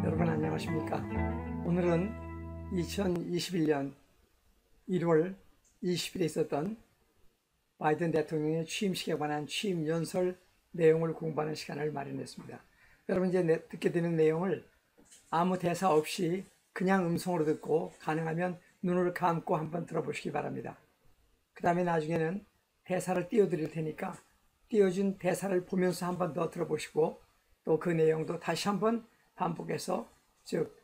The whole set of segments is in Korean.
여러분 안녕하십니까? 오늘은 2021년 1월 20일에 있었던 바이든 대통령의 취임식에 관한 취임 연설 내용을 공부하는 시간을 마련했습니다. 여러분 이제 듣게 되는 내용을 아무 대사 없이 그냥 음성으로 듣고 가능하면 눈을 감고 한번 들어보시기 바랍니다. 그 다음에 나중에는 대사를 띄워드릴 테니까 띄워준 대사를 보면서 한번 더 들어보시고 또 그 내용도 다시 한번 반복해서 즉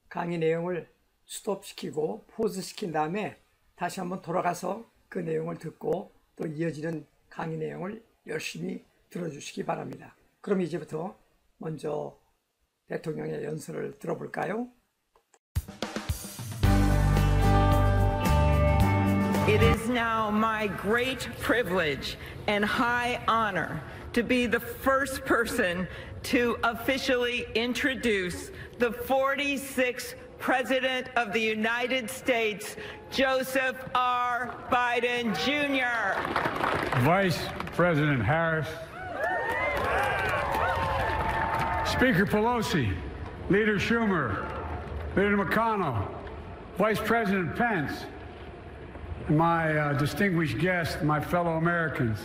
강의 내용을 스톱시키고 포즈시킨 다음에 다시 한번 돌아가서 그 내용을 듣고 또 이어지는 강의 내용을 열심히 들어주시기 바랍니다. 그럼 이제부터 먼저 대통령의 연설을 들어볼까요? It is now my great privilege and high honor to be the first person to officially introduce the 46th President of the United States, Joseph R. Biden, Jr. Vice President Harris, Speaker Pelosi, Leader Schumer, Leader McConnell, Vice President Pence, and my distinguished guests, my fellow Americans.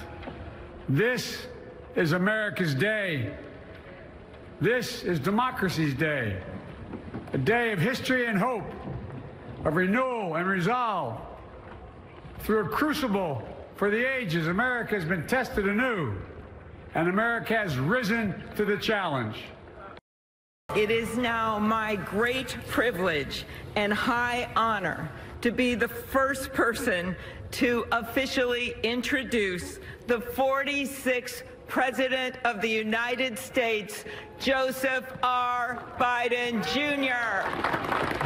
This is America's day. This is democracy's day. A day of history and hope, of renewal and resolve. Through a crucible for the ages, America has been tested anew, and America has risen to the challenge. It is now my great privilege and high honor to be the first person to officially introduce the 46th President of the United States, Joseph R. Biden, Jr.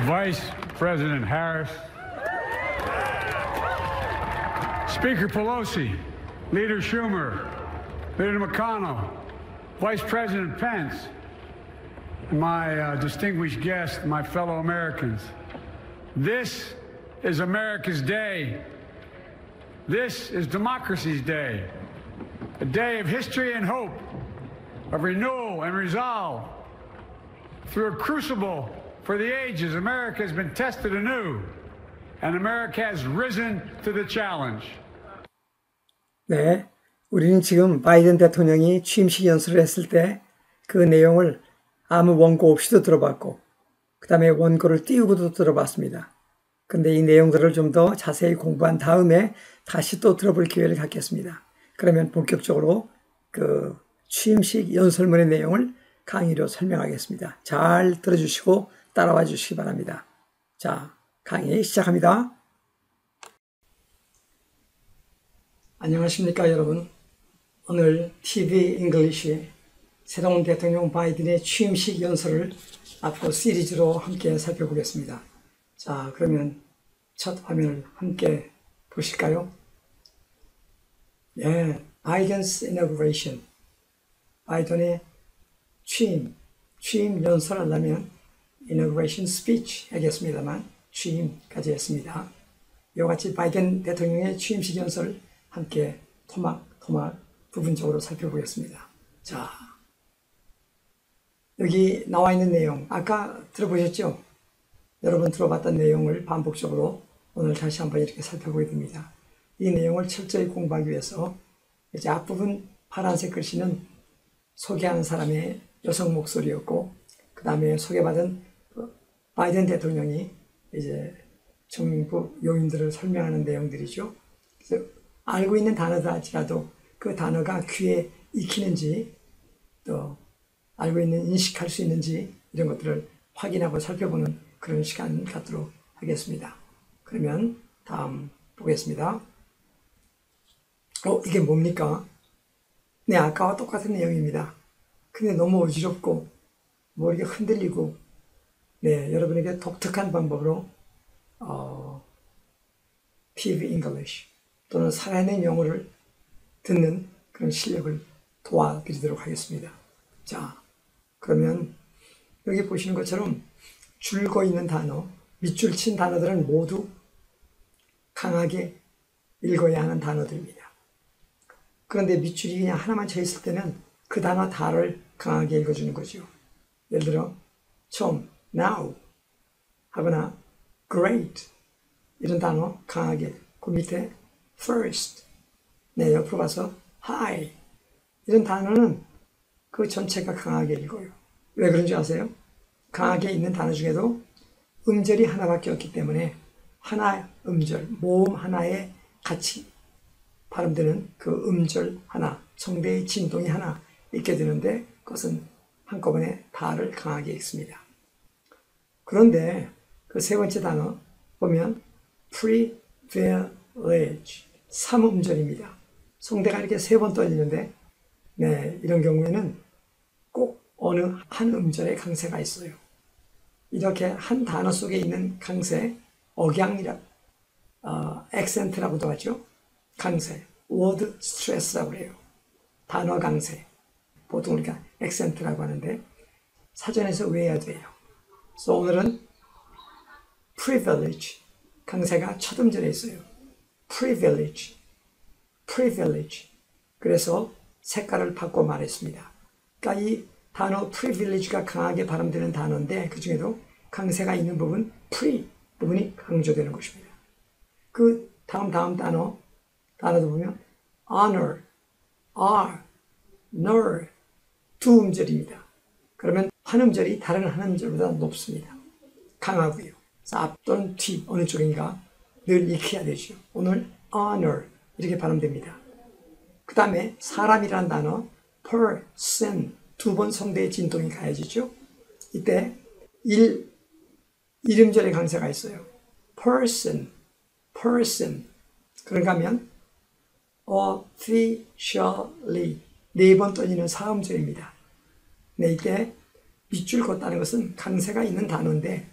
Vice President Harris, Speaker Pelosi, Leader Schumer, Leader McConnell, Vice President Pence, and my distinguished guests, my fellow Americans. This is America's day. This is democracy's day. A day of history and hope, of renewal and resolve. Through a crucible for the ages, America has been tested anew, and America has risen to the challenge. 네, 우리는 지금 바이든 대통령이 취임식 연설을 했을 때 그 내용을 아무 원고 없이도 들어봤고 그 다음에 원고를 띄우고도 들어봤습니다. 근데 이 내용들을 좀 더 자세히 공부한 다음에 다시 또 들어볼 기회를 갖겠습니다. 그러면 본격적으로 그 취임식 연설문의 내용을 강의로 설명하겠습니다. 잘 들어주시고 따라와 주시기 바랍니다. 자, 강의 시작합니다. 안녕하십니까 여러분. 오늘 TV 잉글리쉬 새로운 대통령 바이든의 취임식 연설을 앞으로 시리즈로 함께 살펴보겠습니다. 자, 그러면 첫 화면을 함께 보실까요? 예, Biden's inauguration. 바이든의 취임 연설을 하려면 inauguration speech 하겠습니다만 취임까지 했습니다. 이와 같이 바이든 대통령의 취임식 연설을 함께 토막토막 부분적으로 살펴보겠습니다. 자, 여기 나와 있는 내용 아까 들어보셨죠? 여러분 들어봤던 내용을 반복적으로 오늘 다시 한번 이렇게 살펴보게 됩니다. 이 내용을 철저히 공부하기 위해서 이제 앞부분 파란색 글씨는 소개하는 사람의 여성 목소리였고 그 다음에 소개받은 바이든 대통령이 이제 정부 요인들을 설명하는 내용들이죠. 그래서 알고 있는 단어다 할지라도 그 단어가 귀에 익히는지 또 알고 있는 인식할 수 있는지 이런 것들을 확인하고 살펴보는 그런 시간 갖도록 하겠습니다. 그러면 다음 보겠습니다. 이게 뭡니까? 네, 아까와 똑같은 내용입니다. 근데 너무 어지럽고 머리가 흔들리고 네, 여러분에게 독특한 방법으로 TV English 또는 살아있는 영어를 듣는 그런 실력을 도와드리도록 하겠습니다. 자, 그러면 여기 보시는 것처럼 줄거 있는 단어, 밑줄 친 단어들은 모두 강하게 읽어야 하는 단어들입니다. 그런데 밑줄이 그냥 하나만 쳐 있을 때는 그 단어 다를 강하게 읽어주는 거죠. 예를 들어 처음 now 하거나 great 이런 단어 강하게, 그 밑에 first, 네, 옆으로 가서 high 이런 단어는 그 전체가 강하게 읽어요. 왜 그런지 아세요? 강하게 있는 단어 중에도 음절이 하나밖에 없기 때문에 하나 음절, 모음 하나에 같이 발음되는 그 음절 하나, 성대의 진동이 하나 있게 되는데 그것은 한꺼번에 다를 강하게 읽습니다. 그런데 그 세 번째 단어 보면 privilege, 3음절입니다. 성대가 이렇게 세 번 떨리는데 네, 이런 경우에는 꼭 어느 한 음절에 강세가 있어요. 이렇게 한 단어 속에 있는 강세, 억양이라, 액센트라고도 하죠. 강세, word stress라고 해요. 단어 강세. 보통 우리가 액센트라고 하는데 사전에서 외워야 돼요. 그래서 오늘은 privilege, 강세가 첫 음절에 있어요. privilege, privilege. 그래서 색깔을 바꿔 말했습니다. 그러니까 이 단어 privilege가 강하게 발음되는 단어인데 그 중에도 강세가 있는 부분, pre 부분이 강조되는 것입니다. 그 다음 단어도 보면 honor, r, nor 두 음절입니다. 그러면 한 음절이 다른 한 음절보다 높습니다. 강하고요. 앞 또는 뒤 어느 쪽인가 늘 익혀야 되죠. 오늘 honor 이렇게 발음됩니다. 그 다음에 사람이라는 단어 person 두 번 성대의 진동이 가해지죠. 이때 이름절의 강세가 있어요. person 그런가 하면 officially 네 번 떨리는 사음절입니다. 네, 이때 밑줄 걷다는 것은 강세가 있는 단어인데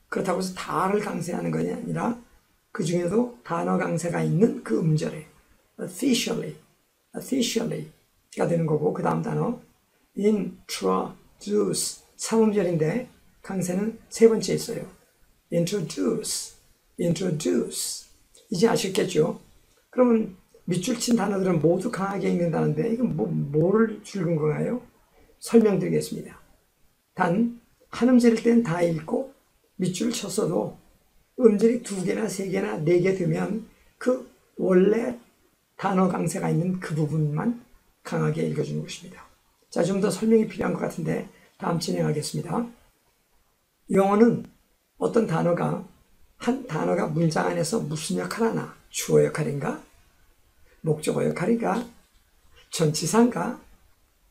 그렇다고 해서 다를 강세하는 것이 아니라 그 중에도 단어 강세가 있는 그 음절에 officially가 되는 거고 그 다음 단어 introduce 3음절인데 강세는 세 번째 있어요. introduce 이제 아시겠죠? 그러면 밑줄 친 단어들은 모두 강하게 읽는다는데 이건 뭐를 줄근 건가요? 설명드리겠습니다. 단 한 음절일 땐 다 읽고 밑줄을 쳤어도 음절이 2개나 3개나 4개 되면 그 원래 단어 강세가 있는 그 부분만 강하게 읽어주는 것입니다. 자, 좀 더 설명이 필요한 것 같은데 다음 진행하겠습니다. 영어는 어떤 한 단어가 문장 안에서 무슨 역할을 하나? 주어 역할인가? 목적어 역할인가? 전치사인가?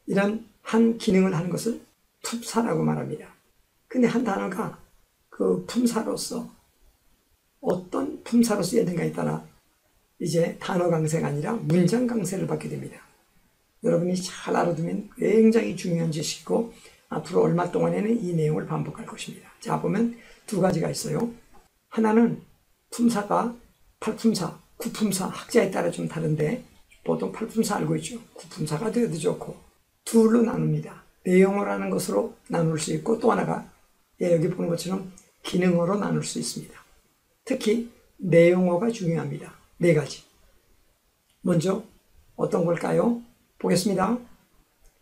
이런 한 기능을 하는 것을 품사라고 말합니다. 근데 한 단어가 그 품사로서 어떤 품사로 쓰여있는가에 따라 이제 단어 강세가 아니라 문장 강세를 받게 됩니다. 여러분이 잘 알아두면 굉장히 중요한 지식이고 앞으로 얼마 동안에는 이 내용을 반복할 것입니다. 자, 보면 두 가지가 있어요. 하나는 품사가 8품사, 9품사 학자에 따라 좀 다른데 보통 8품사 알고 있죠. 9품사가 되어도 좋고 둘로 나눕니다. 내용어라는 것으로 나눌 수 있고 또 하나가 여기 보는 것처럼 기능어로 나눌 수 있습니다. 특히 내용어가 중요합니다. 4가지. 먼저 어떤 걸까요? 보겠습니다.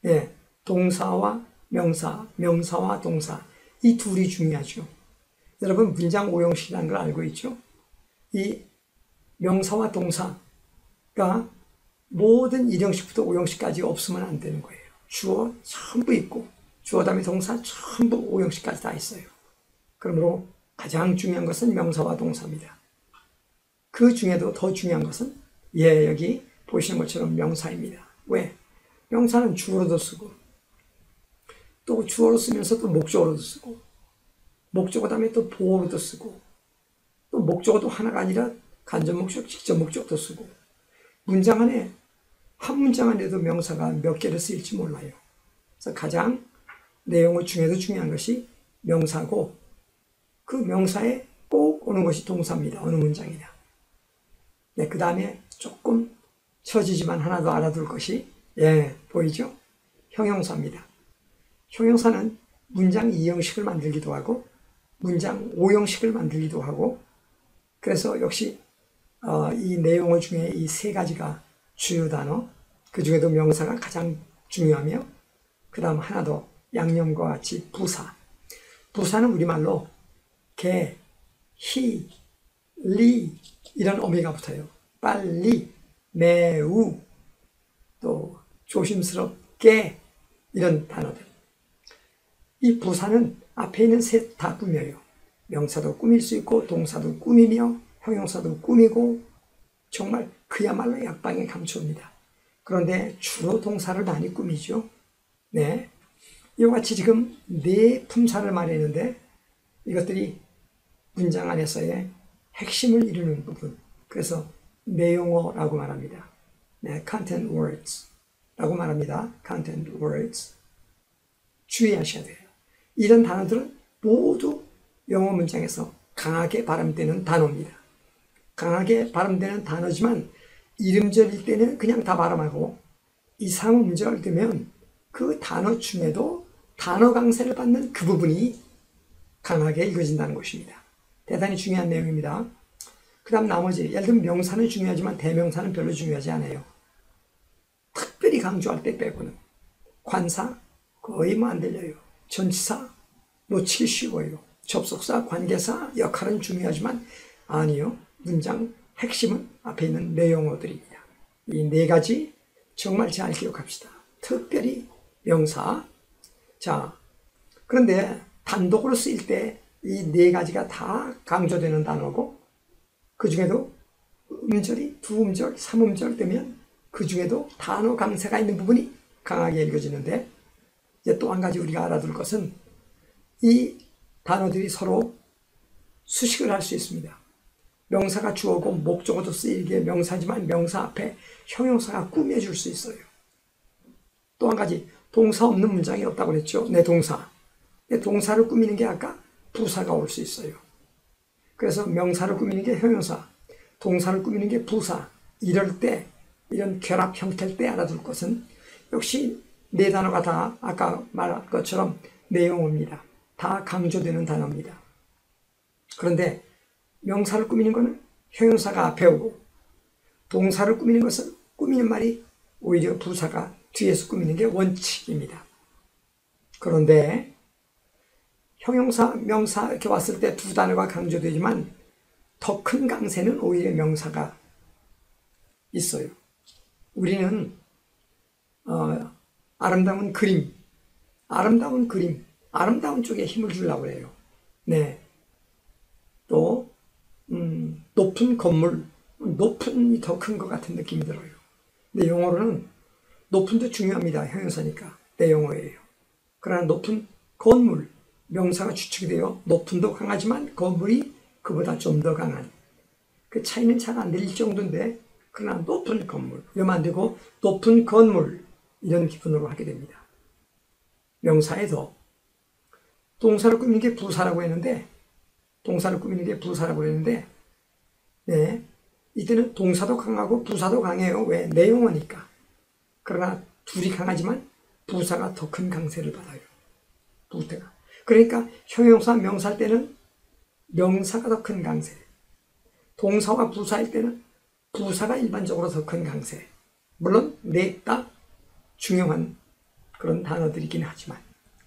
네, 동사와 명사, 명사와 동사 이 둘이 중요하죠. 여러분 문장 오형식이라는 걸 알고 있죠? 이 명사와 동사가 모든 1형식부터 5형식까지 없으면 안 되는 거예요. 주어 전부 있고 주어 다음에 동사 전부 5형식까지 다 있어요. 그러므로 가장 중요한 것은 명사와 동사입니다. 그 중에도 더 중요한 것은 여기 보시는 것처럼 명사입니다. 왜? 명사는 주어로도 쓰고 또 주어로 쓰면서 또 목적어로도 쓰고 목적어 다음에 또 보어로도 쓰고 또 목적어도 하나가 아니라 간접 목적, 직접 목적도 쓰고 문장 안에 한 문장 안에도 명사가 몇 개를 쓰일지 몰라요. 그래서 가장 내용어 중에도 중요한 것이 명사고 그 명사에 꼭 오는 것이 동사입니다. 어느 문장이나. 네, 그 다음에 조금 처지지만 하나 더 알아둘 것이 보이죠? 형용사입니다. 형용사는 문장 2형식을 만들기도 하고 문장 5형식을 만들기도 하고 그래서 역시 이 내용어 중에 이 3가지가 주요 단어 그 중에도 명사가 가장 중요하며 그 다음 하나 더 양념과 같이 부사 부사는 우리말로 개, 히, 리 이런 어미가 붙어요. 빨리, 매우, 또 조심스럽게 이런 단어들. 이 부사는 앞에 있는 셋 다 꾸며요. 명사도 꾸밀 수 있고 동사도 꾸미며 형용사도 꾸미고 정말 그야말로 약방의 감초입니다. 그런데 주로 동사를 많이 꾸미죠. 네, 이와 같이 지금 네 품사를 말했는데 이것들이 문장 안에서의 핵심을 이루는 부분, 그래서 내용어라고 말합니다. 네, content words 라고 말합니다. content words. 주의하셔야 돼요. 이런 단어들은 모두 영어 문장에서 강하게 발음되는 단어입니다. 강하게 발음되는 단어지만 이름절일 때는 그냥 다 발음하고 이상 문제가 되면 그 단어 중에도 단어 강세를 받는 그 부분이 강하게 읽어진다는 것입니다. 대단히 중요한 내용입니다. 그 다음 나머지, 예를 들면 명사는 중요하지만 대명사는 별로 중요하지 않아요. 특별히 강조할 때 빼고는. 관사 거의 뭐 안 들려요. 전치사 놓치기 쉬워요. 접속사, 관계사 역할은 중요하지만 아니요. 문장 핵심은 앞에 있는 내용어들입니다. 이 네 가지 정말 잘 기억합시다. 특별히 명사. 자, 그런데 단독으로 쓰일 때 이 네 가지가 다 강조되는 단어고 그 중에도 음절이 두음절, 삼음절 되면 그 중에도 단어 강세가 있는 부분이 강하게 읽어지는데 이제 또 한 가지 우리가 알아둘 것은 이 단어들이 서로 수식을 할 수 있습니다. 명사가 주어고 목적어도 쓰이기에 명사지만 명사 앞에 형용사가 꾸며줄 수 있어요. 또 한 가지, 동사 없는 문장이 없다고 그랬죠. 내 동사. 내 동사를 꾸미는 게 아까 부사가 올 수 있어요. 그래서 명사를 꾸미는 게 형용사, 동사를 꾸미는 게 부사. 이럴 때, 이런 결합 형태일 때 알아둘 것은 역시 네 단어가 다 아까 말한 것처럼 내용어입니다. 다 강조되는 단어입니다. 그런데 명사를 꾸미는 것은 형용사가 앞에 오고 동사를 꾸미는 것은 꾸미는 말이 오히려 부사가 뒤에서 꾸미는 게 원칙입니다. 그런데 형용사, 명사 이렇게 왔을 때 두 단어가 강조되지만 더 큰 강세는 오히려 명사가 있어요. 우리는 아름다운 그림, 아름다운 쪽에 힘을 주려고 해요. 네. 또 높은 건물, 높은이 더 큰 것 같은 느낌이 들어요. 근데 영어로는 높은도 중요합니다. 형용사니까. 내 영어예요. 그러나 높은 건물, 명사가 주축이 되어 높은도 강하지만 건물이 그보다 좀 더 강한. 그 차이는 잘 안 들릴 정도인데 그러나 높은 건물, 이러면 안 되고 높은 건물 이런 기분으로 하게 됩니다. 명사에도 동사를 꾸미는 게 부사라고 했는데 네, 이때는 동사도 강하고 부사도 강해요. 왜? 내용어니까. 그러나 둘이 강하지만 부사가 더 큰 강세를 받아요. 부태가. 그러니까 형용사, 명사일 때는 명사가 더 큰 강세, 동사와 부사일 때는 부사가 일반적으로 더 큰 강세. 물론 넷 다 중요한 그런 단어들이긴 하지만,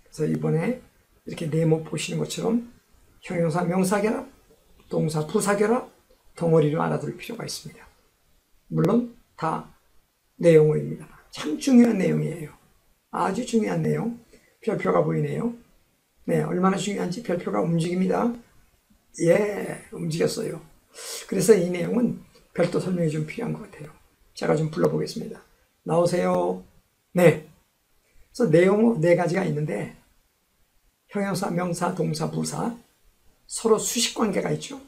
그래서 이번에 이렇게 네모 보시는 것처럼 형용사, 명사 결합, 동사, 부사 결합 덩어리로 알아둘 필요가 있습니다. 물론 다 내용어입니다. 참 중요한 내용이에요. 아주 중요한 내용. 별표가 보이네요. 네, 얼마나 중요한지 별표가 움직입니다. 예, 움직였어요. 그래서 이 내용은 별도 설명이 좀 필요한 것 같아요. 제가 좀 불러보겠습니다. 나오세요. 네. 그래서 내용어 네 가지가 있는데 형용사, 명사, 동사, 부사 서로 수식 관계가 있죠.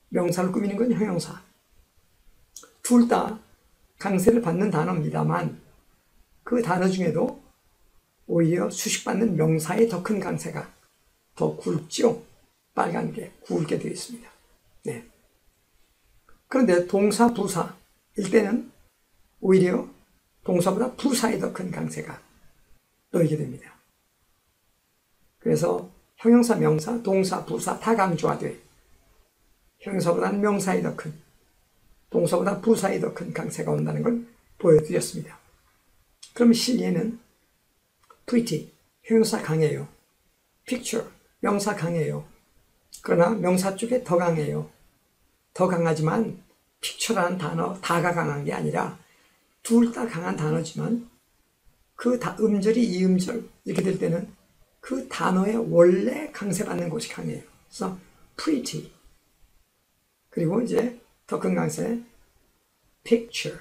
명사를 꾸미는 건 형용사. 둘 다 강세를 받는 단어입니다만 그 단어 중에도 오히려 수식받는 명사의 더 큰 강세가 더 굵죠. 빨간 게 굵게 되어 있습니다. 네. 그런데 동사, 부사일 때는 오히려 동사보다 부사의 더 큰 강세가 놓이게 됩니다. 그래서 형용사, 명사, 동사, 부사 다 강조하되 형용사보다는 명사의 더 큰, 동사보다 부사의 더 큰 강세가 온다는 걸 보여드렸습니다. 그럼 실예는 pretty, 형용사 강해요. picture, 명사 강해요. 그러나 명사 쪽에 더 강해요. 더 강하지만 picture라는 단어 다가 강한 게 아니라 둘 다 강한 단어지만 그 음절이 이 음절 이렇게 될 때는 그 단어의 원래 강세받는 곳이 강해요. 그래서 pretty. 그리고 이제 더 큰 강세 picture.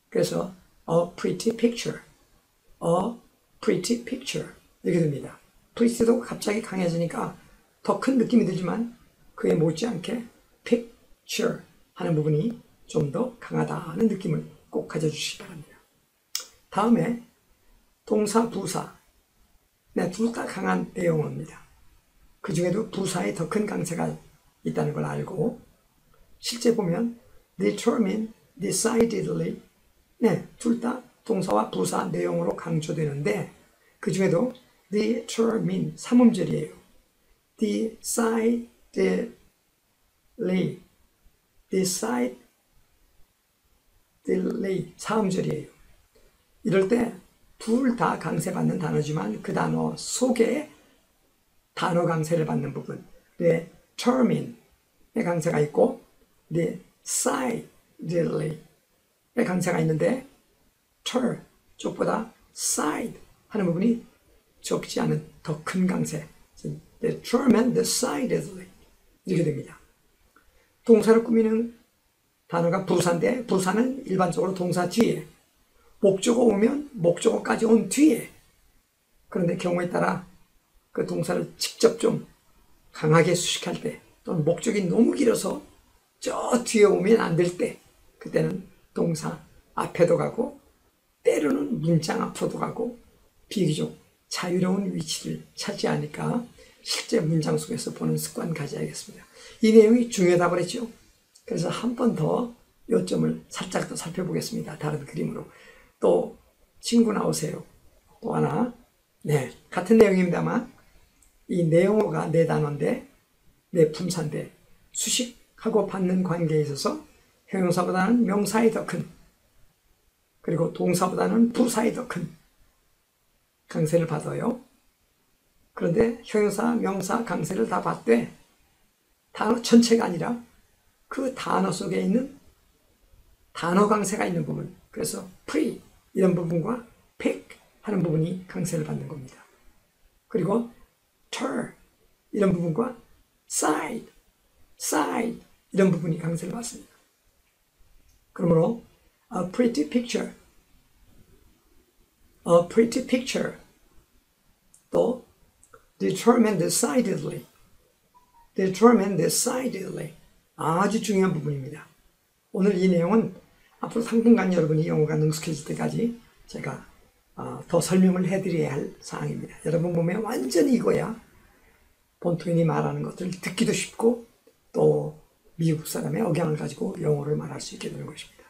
그래서 a pretty picture. a pretty picture. 이렇게 됩니다. pretty도 갑자기 강해지니까 더 큰 느낌이 들지만 그에 못지않게 picture 하는 부분이 좀 더 강하다는 느낌을 꼭 가져주시기 바랍니다. 다음에 동사, 부사. 네, 둘 다 강한 내용어입니다. 그 중에도 부사에 더 큰 강세가 있다는 걸 알고 실제 보면 determine, decidedly 네, 둘 다 동사와 부사 내용으로 강조되는데 그 중에도 determine 3음절이에요. decidedly decidedly 4음절이에요. 이럴 때 둘 다 강세받는 단어지만 그 단어 속에 단어 강세를 받는 부분 determine의 강세가 있고 decidedly의 강세가 있는데 ter 쪽보다 side 하는 부분이 적지 않은 더 큰 강세 determine, decidedly 이렇게 됩니다. 동사를 꾸미는 단어가 부사인데 부사는 일반적으로 동사 뒤에 목적어 오면 목적어까지 온 뒤에 그런데 경우에 따라 그 동사를 직접 좀 강하게 수식할 때 또는 목적이 너무 길어서 저 뒤에 오면 안 될 때 그때는 동사 앞에도 가고 때로는 문장 앞으로도 가고 비교적 자유로운 위치를 차지하니까 실제 문장 속에서 보는 습관 가져야겠습니다. 이 내용이 중요하다고 그랬죠. 그래서 한 번 더 요점을 살짝 더 살펴보겠습니다. 다른 그림으로. 또 친구 나오세요. 또 하나. 네, 같은 내용입니다만 이 내용어가 네 단어인데 네 품사인데 수식하고 받는 관계에 있어서 형용사보다는 명사이 더 큰 그리고 동사보다는 부사이 더 큰 강세를 받아요. 그런데 형용사, 명사 강세를 다 받되 단어 전체가 아니라 그 단어 속에 있는 단어 강세가 있는 부분 그래서 pre 이런 부분과 pick 하는 부분이 강세를 받는 겁니다. 그리고 ter 이런 부분과 side 이런 부분이 강세를 받습니다. 그러므로 a pretty picture 또 determine decidedly 아주 중요한 부분입니다. 오늘 이 내용은 앞으로 당분간 여러분이 영어가 능숙해질 때까지 제가 더 설명을 해드려야 할 사항입니다. 여러분 보면 완전히 이거야 본토인이 말하는 것들을 듣기도 쉽고 또 미국 사람의 억양을 가지고 영어를 말할 수 있게 되는 것입니다.